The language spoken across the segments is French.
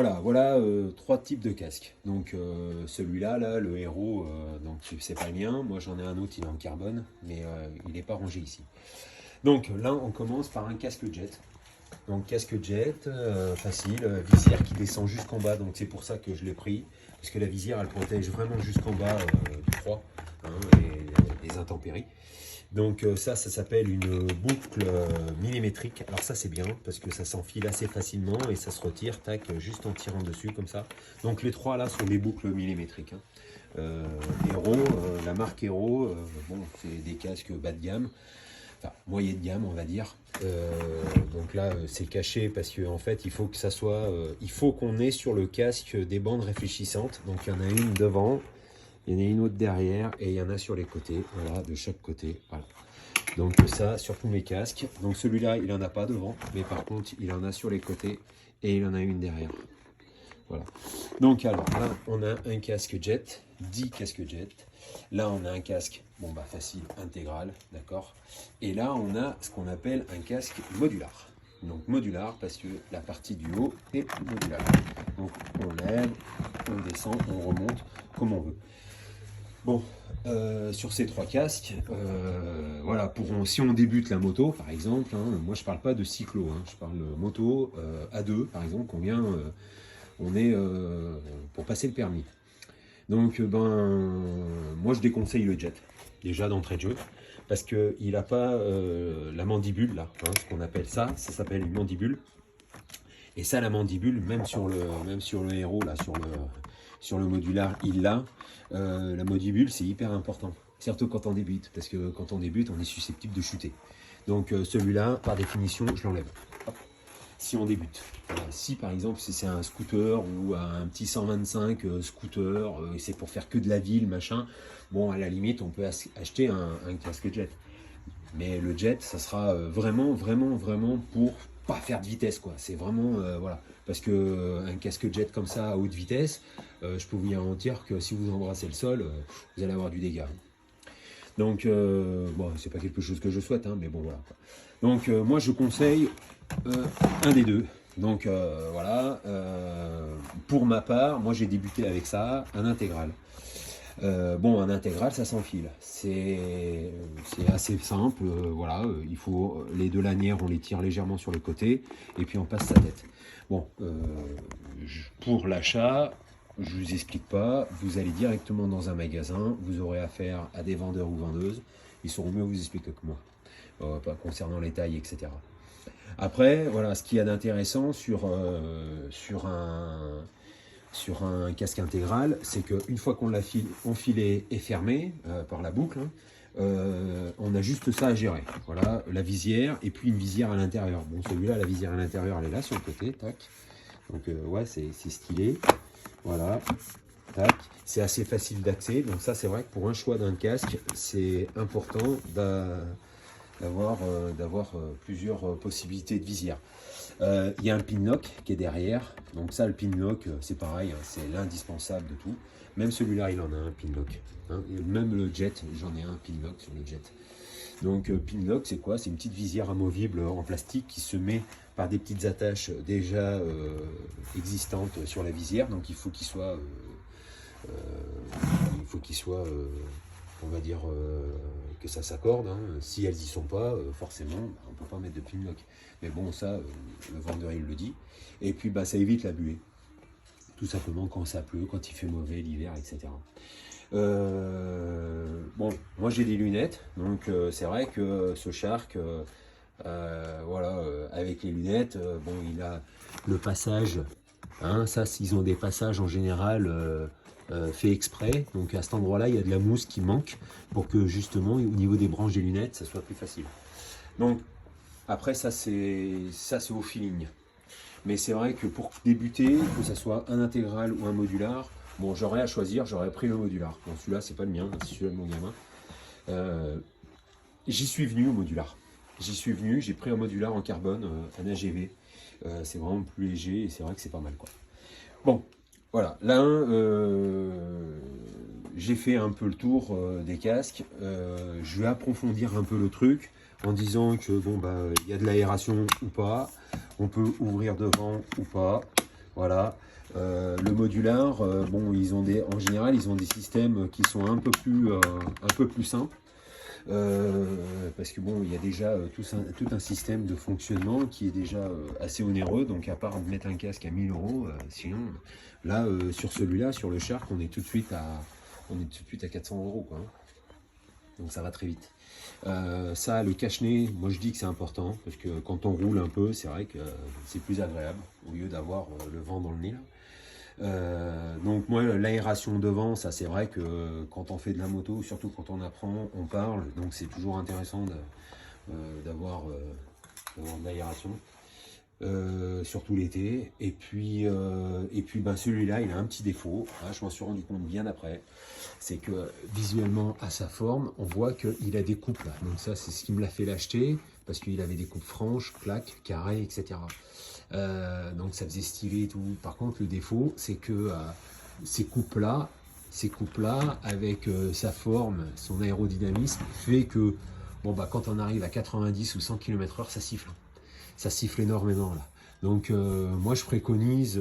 voilà trois types de casques. Donc celui-là, là, le héros, donc c'est pas le mien. Moi j'en ai un autre, il est en carbone, mais il n'est pas rangé ici. Donc là, on commence par un casque jet. Donc casque jet, facile, visière qui descend jusqu'en bas, donc c'est pour ça que je l'ai pris, parce que la visière elle protège vraiment jusqu'en bas du froid hein, et des intempéries. Donc ça s'appelle une boucle millimétrique. Alors ça c'est bien parce que ça s'enfile assez facilement et ça se retire, tac, juste en tirant dessus comme ça. Donc les trois là sont des boucles millimétriques. Hein. Hero, la marque Hero, bon c'est des casques bas de gamme. Enfin, moyen de gamme on va dire. Donc là c'est caché parce qu'en fait il faut que ça soit, il faut qu'on ait sur le casque des bandes réfléchissantes. Donc il y en a une devant, il y en a une autre derrière et il y en a sur les côtés, voilà, de chaque côté. Voilà. Donc ça sur tous mes casques. Donc celui-là il en a pas devant, mais par contre il en a sur les côtés et il en a une derrière. Voilà. Donc alors là on a un casque jet, 10 casques jet. Là on a un casque, bon bah facile, intégral, d'accord. Et là on a ce qu'on appelle un casque modular. Donc modular parce que la partie du haut est modulaire. Donc on lève, on descend, on remonte comme on veut. Bon, sur ces trois casques, voilà, si on débute la moto par exemple, hein, moi je parle pas de cyclo, hein, je parle de moto à deux par exemple, combien on est pour passer le permis. Donc moi je déconseille le jet, déjà d'entrée de jeu, parce qu'il n'a pas la mandibule là, hein, ce qu'on appelle ça s'appelle une mandibule. Et ça la mandibule, même sur le héros là, sur le modular, il l'a. La mandibule c'est hyper important, surtout quand on débute, parce que quand on débute on est susceptible de chuter. Donc celui-là par définition je l'enlève. Si on débute, voilà. Si par exemple si c'est un scooter ou un petit 125 scooter, c'est pour faire que de la ville machin, bon à la limite on peut acheter un casque jet. Mais le jet ça sera vraiment pour pas faire de vitesse quoi. C'est vraiment voilà, parce que un casque jet comme ça à haute vitesse, je peux vous garantir que si vous embrassez le sol, vous allez avoir du dégât. Donc bon c'est pas quelque chose que je souhaite hein, mais bon voilà quoi. Donc moi je conseille un des deux. Donc voilà, pour ma part moi j'ai débuté avec ça, un intégral. Bon, un intégral, ça s'enfile. C'est assez simple. Voilà, il faut les deux lanières, on les tire légèrement sur le côté et puis on passe sa tête. Bon, pour l'achat, je vous explique pas. Vous allez directement dans un magasin. Vous aurez affaire à des vendeurs ou vendeuses. Ils sauront mieux vous expliquer que moi, pas concernant les tailles, etc. Après, voilà, ce qu'il y a d'intéressant sur un casque intégral, c'est qu'une fois qu'on l'a enfilé et fermé par la boucle, hein, on a juste ça à gérer. Voilà, la visière et puis une visière à l'intérieur. Bon, celui-là, la visière à l'intérieur, elle est là sur le côté, tac. Donc ouais, c'est stylé. Voilà, tac. C'est assez facile d'accès. Donc ça, c'est vrai que pour un choix d'un casque, c'est important d'avoir plusieurs possibilités de visière. Il y a un pin lock qui est derrière, donc ça le pin lock c'est pareil, hein, c'est l'indispensable de tout. Même celui-là il en a un pin lock, hein. Même le jet, j'en ai un pin lock sur le jet. Donc pin lock c'est quoi? C'est une petite visière amovible en plastique qui se met par des petites attaches déjà existantes sur la visière, donc il faut qu'il soit on va dire que ça s'accorde, hein. Si elles y sont pas, forcément on peut pas mettre de pin lock. Mais bon ça, le vendeur il le dit. Et puis bah ça évite la buée. Tout simplement quand ça pleut, quand il fait mauvais l'hiver, etc. Bon, moi j'ai des lunettes, donc c'est vrai que ce Shark, voilà, avec les lunettes, bon il a le passage, hein, ça ils ont des passages en général fait exprès, donc à cet endroit là il y a de la mousse qui manque pour que justement au niveau des branches des lunettes ça soit plus facile. Donc après ça c'est au feeling, mais c'est vrai que pour débuter, que ce soit un intégral ou un modular, bon j'aurais à choisir, j'aurais pris le modular. Bon celui-là c'est pas le mien, c'est celui de mon gamin. J'y suis venu au modular, j'ai pris un modular en carbone, un AGV, c'est vraiment plus léger et c'est vrai que c'est pas mal quoi. Bon, voilà, là j'ai fait un peu le tour des casques, je vais approfondir un peu le truc en disant que bon bah il y a de l'aération ou pas, on peut ouvrir devant ou pas, Voilà. Le modular, bon, en général, ils ont des systèmes qui sont un peu plus simples. Parce que bon, il y a déjà tout un système de fonctionnement qui est déjà assez onéreux. Donc à part mettre un casque à 1000 euros, sinon, là, sur celui-là, sur le Shark, on est tout de suite à 400 euros, quoi, hein. Donc ça va très vite. Ça, le cache-nez, moi je dis que c'est important, parce que quand on roule un peu, c'est vrai que c'est plus agréable, au lieu d'avoir le vent dans le nez, là. Donc moi, l'aération devant, ça c'est vrai que quand on fait de la moto, surtout quand on apprend, on parle, donc c'est toujours intéressant d'avoir de l'aération. Surtout l'été. Et puis ben, celui-là, il a un petit défaut. Ah, je m'en suis rendu compte bien après. C'est que visuellement, à sa forme, on voit qu'il a des coupes là. Donc ça, c'est ce qui me l'a fait l'acheter, parce qu'il avait des coupes franches, plaques, carrées, etc. Donc ça faisait stylé et tout. Par contre, le défaut, c'est que ces coupes-là, avec sa forme, son aérodynamisme, fait que bon, bah, quand on arrive à 90 ou 100 km/h, ça siffle. Ça siffle énormément là. Donc moi je préconise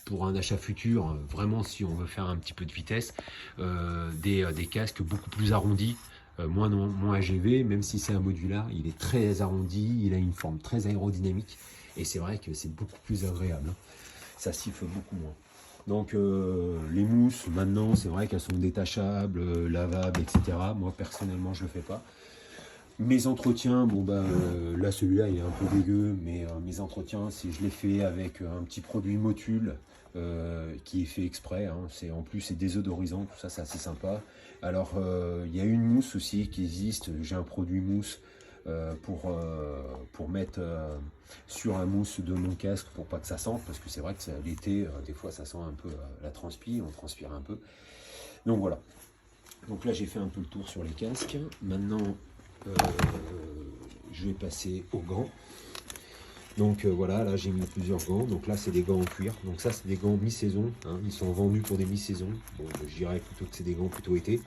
pour un achat futur, vraiment si on veut faire un petit peu de vitesse, des casques beaucoup plus arrondis, moins AGV, même si c'est un modular, il est très arrondi, il a une forme très aérodynamique, et c'est vrai que c'est beaucoup plus agréable, hein. Ça siffle beaucoup moins. Donc les mousses, maintenant, c'est vrai qu'elles sont détachables, lavables, etc. Moi personnellement je ne le fais pas. Mes entretiens, bon bah là celui-là il est un peu dégueu, mais mes entretiens, si je les fais avec un petit produit Motul qui est fait exprès, hein, en plus c'est désodorisant, tout ça c'est assez sympa. Alors il y a une mousse aussi qui existe, j'ai un produit mousse pour mettre sur un mousse de mon casque pour pas que ça sente, parce que c'est vrai que l'été, des fois ça sent un peu la transpi, on transpire un peu. Donc voilà. Donc là j'ai fait un peu le tour sur les casques. Maintenant je vais passer aux gants. Donc voilà, là j'ai mis plusieurs gants. Donc là c'est des gants en cuir. Donc ça c'est des gants mi-saison, hein. Ils sont vendus pour des mi-saisons. Bon, je dirais plutôt que c'est des gants plutôt été.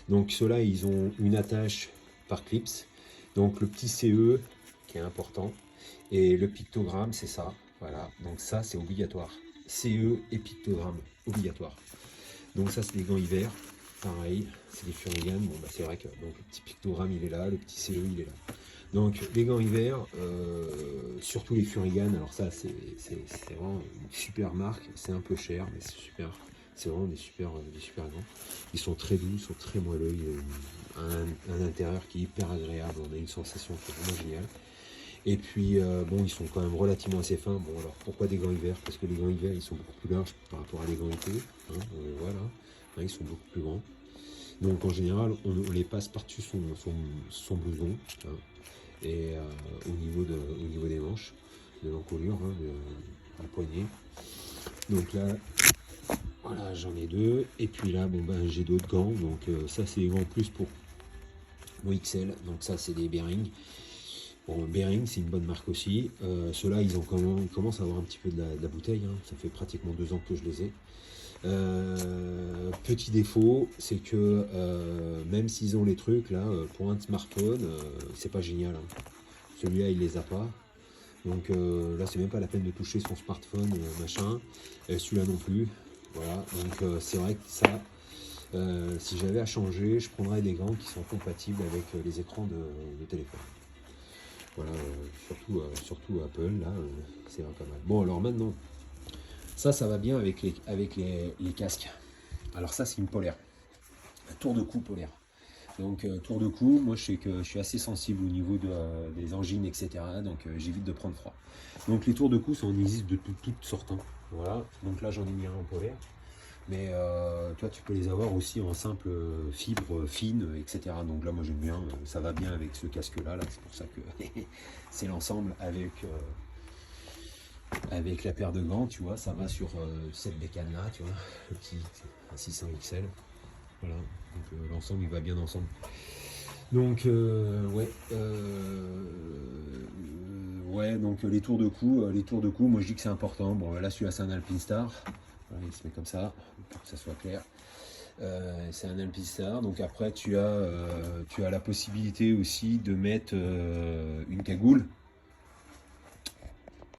Donc ceux-là ils ont une attache par clips. Donc le petit CE qui est important. Et le pictogramme c'est ça. Voilà, donc ça c'est obligatoire. CE et pictogramme, obligatoire. Donc ça c'est des gants hiver. Pareil, c'est des Furigan. Bon, bah, c'est vrai que donc, le petit pictogramme il est là, le petit CE il est là. Donc les gants hiver, surtout les Furigan. Alors ça c'est vraiment une super marque. C'est un peu cher, mais c'est super. C'est vraiment des super gants. Ils sont très doux, ils sont très moelleux. Il y a un intérieur qui est hyper agréable. On a une sensation qui est vraiment géniale. Et puis bon, ils sont quand même relativement assez fins. Bon alors pourquoi des gants hiver? Parce que les gants hiver ils sont beaucoup plus larges par rapport à les gants été, hein, voilà. Ils sont beaucoup plus grands. Donc en général, on les passe par-dessus son blouson, hein, et au niveau des manches, de l'encolure, hein, à la poignée. Donc là, voilà, j'en ai deux. Et puis là, bon ben j'ai d'autres gants. Donc ça c'est des gants plus pour mon XL. Donc ça c'est des Bearing. Bon, Bearing c'est une bonne marque aussi. Ceux-là ils commencent à avoir un petit peu de la bouteille, hein. Ça fait pratiquement 2 ans que je les ai. Petit défaut, c'est que même s'ils ont les trucs là pour un smartphone, c'est pas génial, hein. Celui-là il les a pas, donc là c'est même pas la peine de toucher son smartphone, machin. Celui-là non plus. Voilà, donc c'est vrai que ça, si j'avais à changer, je prendrais des gants qui sont compatibles avec les écrans de téléphone. Voilà, surtout Apple là, c'est pas mal. Bon alors maintenant. Ça va bien avec les casques. Alors ça, c'est une polaire. Un tour de cou polaire. Donc tour de cou, moi je sais que je suis assez sensible au niveau des angines, etc. Donc j'évite de prendre froid. Donc les tours de cou, ça en existe de toutes sortes, hein. Voilà. Donc là, j'en ai mis un en polaire. Mais toi, tu peux les avoir aussi en simple fibre fine, etc. Donc là, moi j'aime bien. Ça va bien avec ce casque-là. Là. C'est pour ça que c'est l'ensemble avec la paire de gants, tu vois, ça va sur cette bécane là, tu vois, le petit 600 XL. Voilà, donc l'ensemble il va bien ensemble. Donc ouais, donc les tours de cou, moi je dis que c'est important. Bon là celui-là c'est un Alpinstar, voilà, il se met comme ça pour que ça soit clair. C'est un Alpinstar, donc après tu as la possibilité aussi de mettre une cagoule.